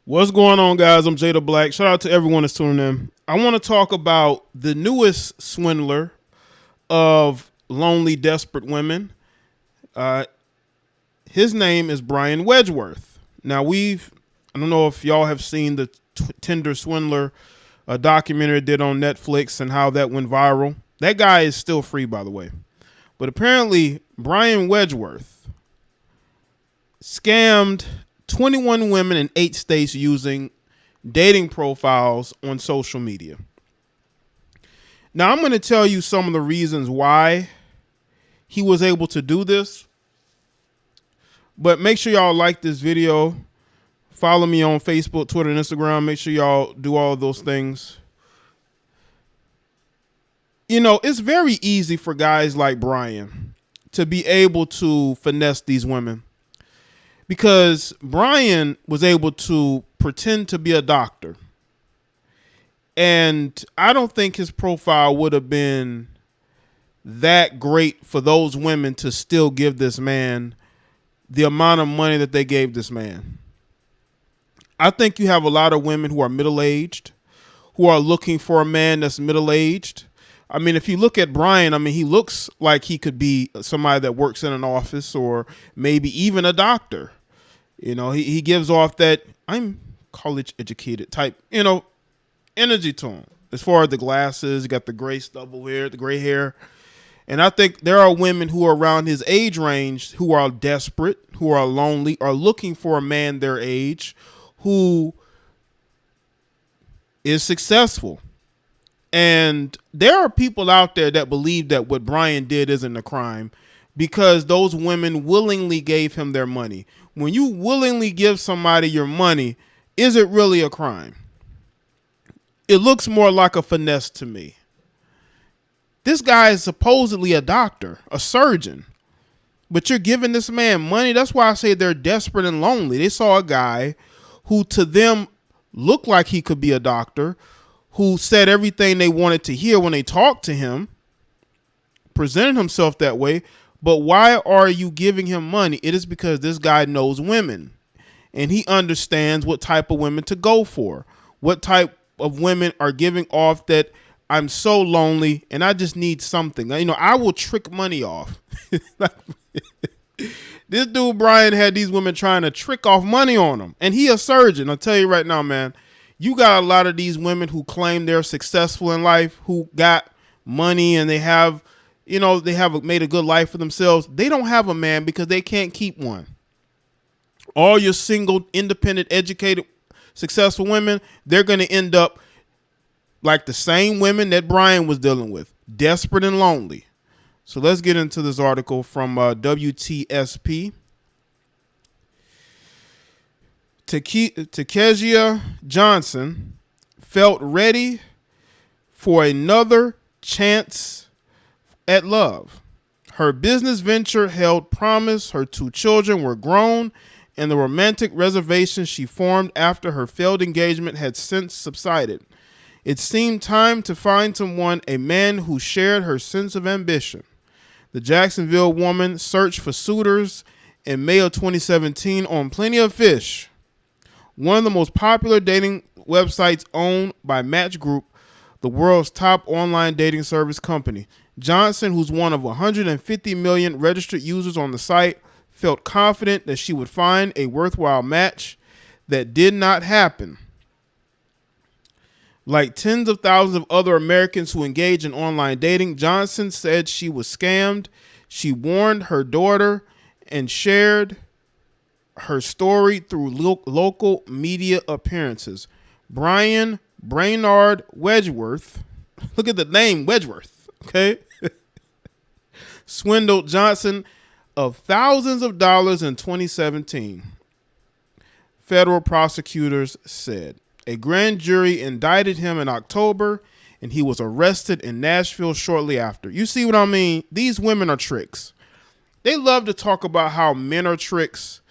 What's going on, guys? I'm Jay the Black. Shout out to everyone that's tuning in. I want to talk about the newest swindler of lonely, desperate women. His name is Brian Wedgeworth. Now, I don't know if y'all have seen the Tinder Swindler documentary did on Netflix and how that went viral. That guy is still free, by the way. But apparently, Brian Wedgeworth scammed 21 women in 8 states using dating profiles on social media. Now, I'm going to tell you some of the reasons why he was able to do this. But make sure y'all like this video. Follow me on Facebook, Twitter, and Instagram. Make sure y'all do all of those things. You know, it's very easy for guys like Brian to be able to finesse these women, because Brian was able to pretend to be a doctor. And I don't think his profile would have been that great for those women to still give this man the amount of money that they gave this man. I think you have a lot of women who are middle-aged, who are looking for a man that's middle-aged. I mean, if you look at Brian, I mean, he looks like he could be somebody that works in an office or maybe even a doctor. You know, he gives off that I'm college educated type, energy to him. As far as the glasses, you got the gray stubble hair, the gray hair. And I think there are women who are around his age range who are desperate, who are lonely, are looking for a man their age who is successful. And there are people out there that believe that what Brian did isn't a crime because those women willingly gave him their money. When you willingly give somebody your money, is it really a crime? It looks more like a finesse to me. This guy is supposedly a doctor, a surgeon, but you're giving this man money. That's why I say they're desperate and lonely. They saw a guy who to them looked like he could be a doctor, who said everything they wanted to hear when they talked to him, presented himself that way. But why are you giving him money? It is because this guy knows women and he understands what type of women to go for. What type of women are giving off that I'm so lonely and I just need something. I will trick money off. This dude, Brian, had these women trying to trick off money on him. And he a surgeon. I'll tell you right now, man, you got a lot of these women who claim they're successful in life, who got money and they have made a good life for themselves. They don't have a man because they can't keep one. All your single, independent, educated, successful women, they're going to end up like the same women that Brian was dealing with, desperate and lonely. So let's get into this article from WTSP. Takeshia Johnson felt ready for another chance at love. Her business venture held promise. Her 2 children were grown, and the romantic reservations she formed after her failed engagement had since subsided. It seemed time to find someone, a man who shared her sense of ambition. The Jacksonville woman searched for suitors in May of 2017 on Plenty of Fish, one of the most popular dating websites owned by Match Group, the world's top online dating service company. Johnson, who's one of 150 million registered users on the site, felt confident that she would find a worthwhile match. That did not happen. Like tens of thousands of other Americans who engage in online dating, Johnson said she was scammed. She warned her daughter and shared her story through local media appearances. Brian Brainard Wedgeworth, look at the name Wedgeworth, okay, swindled Johnson of thousands of dollars in 2017. Federal prosecutors said. A grand jury indicted him in October, and he was arrested in Nashville shortly after. You see what I mean? These women are tricks. They love to talk about how men are tricks,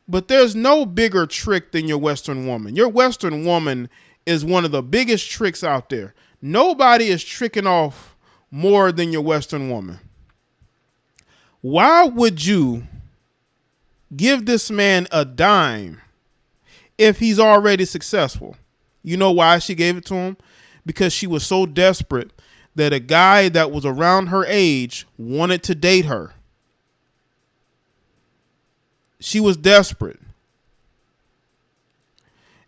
but there's no bigger trick than your Western woman. Your Western woman is one of the biggest tricks out there. Nobody is tricking off more than your Western woman. Why would you give this man a dime if he's already successful. You know why she gave it to him? Because she was so desperate that a guy that was around her age wanted to date her. She was desperate.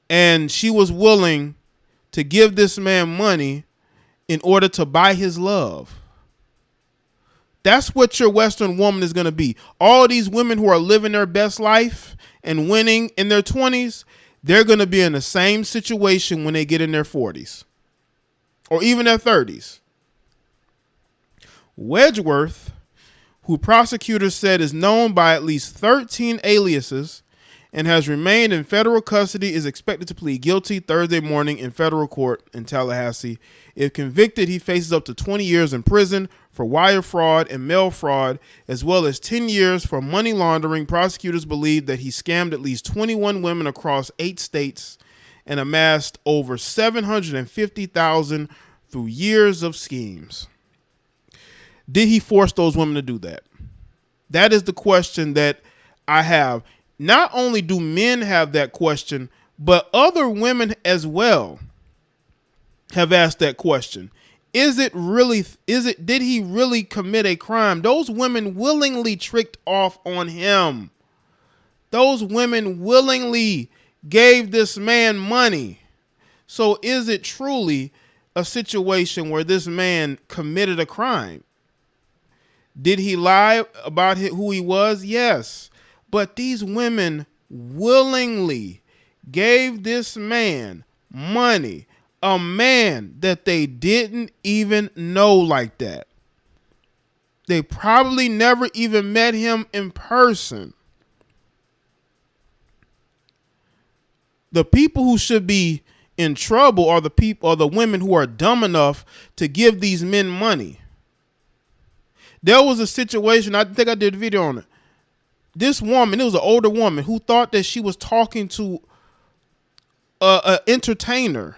And she was willing to give this man money in order to buy his love. That's what your Western woman is going to be. All these women who are living their best life and winning in their 20s, they're going to be in the same situation when they get in their 40s or even their 30s. Wedgeworth, who prosecutors said is known by at least 13 aliases and has remained in federal custody, is expected to plead guilty Thursday morning in federal court in Tallahassee. If convicted, he faces up to 20 years in prison for wire fraud and mail fraud, as well as 10 years for money laundering. Prosecutors believe that he scammed at least 21 women across 8 states and amassed over $750,000 through years of schemes. Did he force those women to do that? That is the question that I have. Not only do men have that question, but other women as well have asked that question. Did he really commit a crime? Those women willingly tricked off on him. Those women willingly gave this man money. So is it truly a situation where this man committed a crime? Did he lie about who he was? Yes. But these women willingly gave this man money, a man that they didn't even know like that. They probably never even met him in person. The people who should be in trouble are the women who are dumb enough to give these men money. There was a situation, I think I did a video on it. This woman, it was an older woman who thought that she was talking to an entertainer.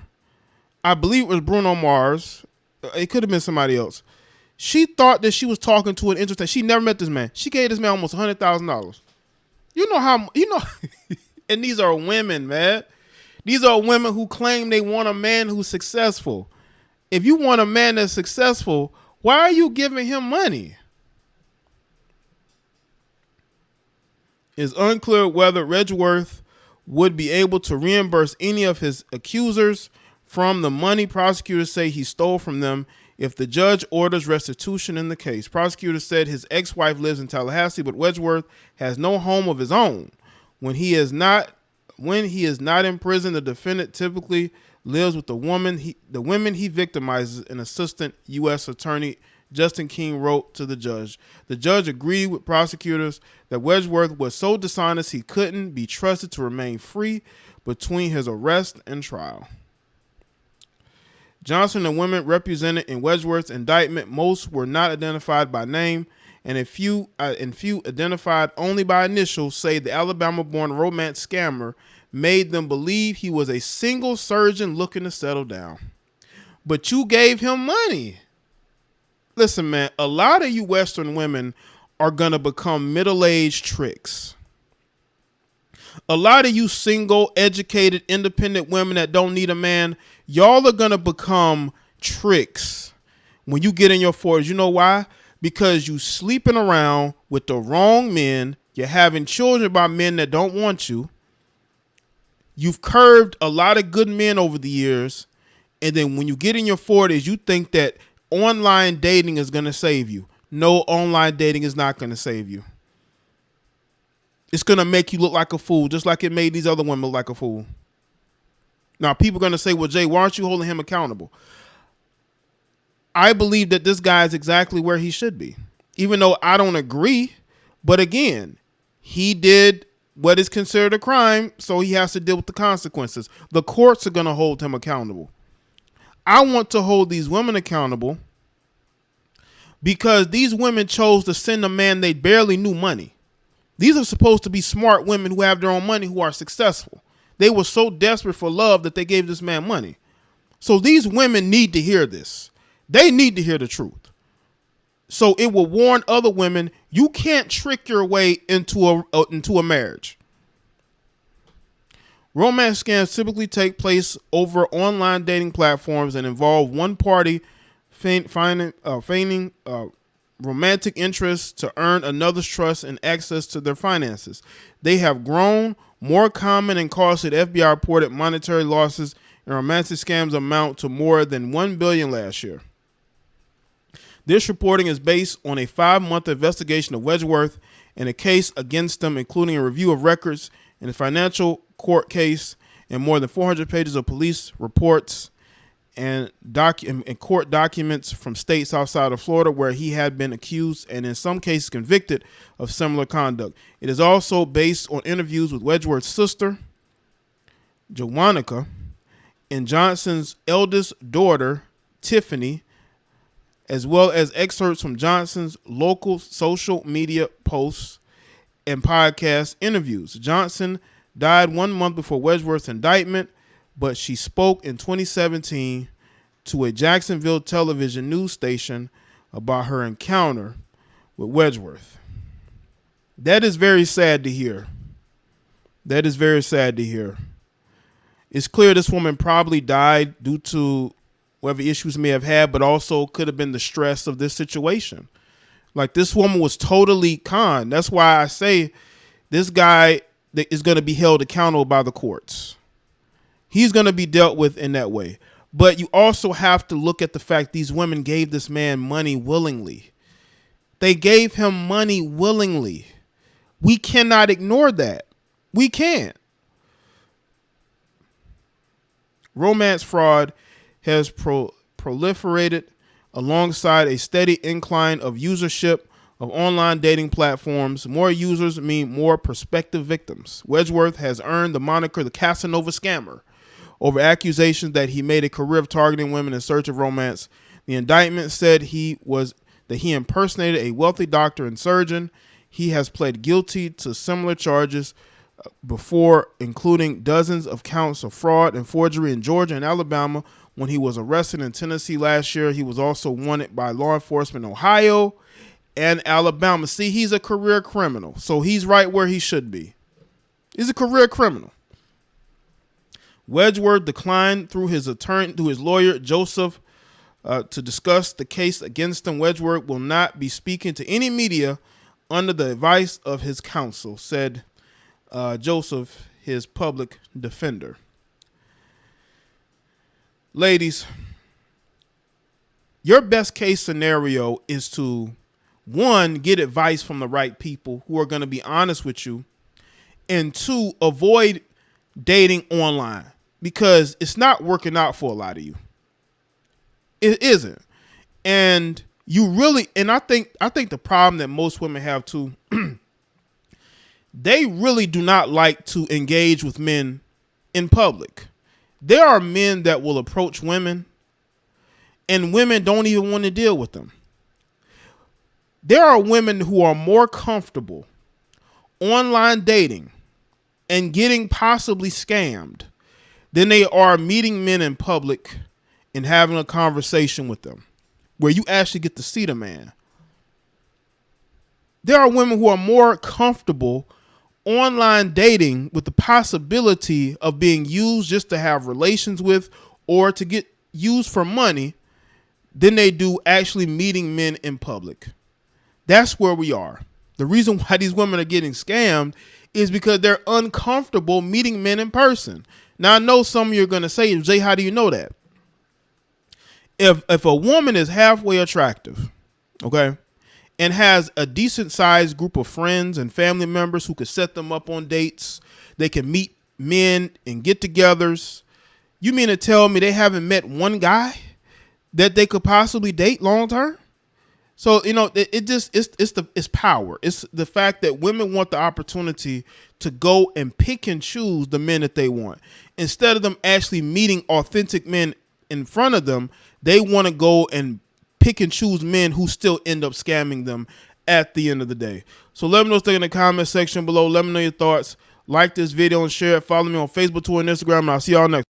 I believe it was Bruno Mars. It could have been somebody else. She thought that she was talking to an entertainer. She never met this man. She gave this man almost $100,000. And these are women, man. These are women who claim they want a man who's successful. If you want a man that's successful, why are you giving him money? It's unclear whether Wedgeworth would be able to reimburse any of his accusers from the money prosecutors say he stole from them if the judge orders restitution in the case. Prosecutors said his ex-wife lives in Tallahassee, but Wedgeworth has no home of his own. When he is not in prison, the defendant typically lives with the women he victimizes, an assistant U.S. attorney Justin King wrote to the judge. The judge agreed with prosecutors that Wedgeworth was so dishonest he couldn't be trusted to remain free between his arrest and trial. Johnson and women represented in Wedgeworth's indictment, most were not identified by name, and a few identified only by initials, say the Alabama-born romance scammer made them believe he was a single surgeon looking to settle down. But you gave him money. Listen, man, a lot of you Western women are going to become middle-aged tricks. A lot of you single, educated, independent women that don't need a man, y'all are going to become tricks when you get in your 40s. You know why? Because you sleeping around with the wrong men. You're having children by men that don't want you. You've curved a lot of good men over the years. And then when you get in your 40s, you think that online dating is going to save you. No, online dating is not going to save you. It's going to make you look like a fool, just like it made these other women look like a fool. Now, people are going to say, well, Jay, why aren't you holding him accountable? I believe that this guy is exactly where he should be, even though I don't agree. But again, he did what is considered a crime, so he has to deal with the consequences. The courts are going to hold him accountable. I want to hold these women accountable because these women chose to send a man they barely knew money. These are supposed to be smart women who have their own money, who are successful. They were so desperate for love that they gave this man money. So these women need to hear this. They need to hear the truth. So it will warn other women, you can't trick your way into a marriage. Romance scams typically take place over online dating platforms and involve one party feigning romantic interest to earn another's trust and access to their finances. They have grown more common and costed. FBI reported monetary losses and romantic scams amount to more than $1 billion last year. This reporting is based on a 5-month investigation of Wedgeworth and a case against them, including a review of records in a financial court case and more than 400 pages of police reports and court documents from states outside of Florida where he had been accused and in some cases convicted of similar conduct. It is also based on interviews with Wedgeworth's sister, Joannica, and Johnson's eldest daughter, Tiffany, as well as excerpts from Johnson's local social media posts and podcast interviews. Johnson died 1 month before Wedgeworth's indictment, but she spoke in 2017 to a Jacksonville television news station about her encounter with Wedgeworth. That is very sad to hear. That is very sad to hear. It's clear this woman probably died due to whatever issues may have had, but also could have been the stress of this situation. Like, this woman was totally conned. That's why I say this guy is going to be held accountable by the courts. He's going to be dealt with in that way. But you also have to look at the fact these women gave this man money willingly. They gave him money willingly. We cannot ignore that. We can't. Romance fraud has proliferated alongside a steady incline of usership of online dating platforms. More users mean more prospective victims. Wedgeworth has earned the moniker the Casanova Scammer over accusations that he made a career of targeting women in search of romance. The indictment said he impersonated a wealthy doctor and surgeon. He has pled guilty to similar charges before, including dozens of counts of fraud and forgery in Georgia and Alabama. When he was arrested in Tennessee last year, he was also wanted by law enforcement in Ohio and Alabama. See, he's a career criminal, so he's right where he should be. He's a career criminal. Wedgeworth declined through his lawyer, Joseph, to discuss the case against him. Wedgeworth will not be speaking to any media under the advice of his counsel, said Joseph, his public defender. Ladies, your best case scenario is to, one, get advice from the right people who are going to be honest with you, and two, avoid dating online because it's not working out for a lot of you. It isn't. And I think the problem that most women have too, they really do not like to engage with men in public. There are men that will approach women and women don't even want to deal with them. There are women who are more comfortable online dating and getting possibly scammed than they are meeting men in public and having a conversation with them where you actually get to see the man. There are women who are more comfortable online dating with the possibility of being used just to have relations with or to get used for money than they do actually meeting men in public. That's where we are. The reason why these women are getting scammed is because they're uncomfortable meeting men in person. Now, I know some of you are going to say, Jay, how do you know that? If a woman is halfway attractive, okay, and has a decent sized group of friends and family members who could set them up on dates, they can meet men and get-togethers. You mean to tell me they haven't met one guy that they could possibly date long term? So, it's power. It's the fact that women want the opportunity to go and pick and choose the men that they want. Instead of them actually meeting authentic men in front of them, they want to go and pick and choose men who still end up scamming them at the end of the day. So let me know what you think in the comment section below. Let me know your thoughts. Like this video and share it. Follow me on Facebook, Twitter, and Instagram, and I'll see y'all next.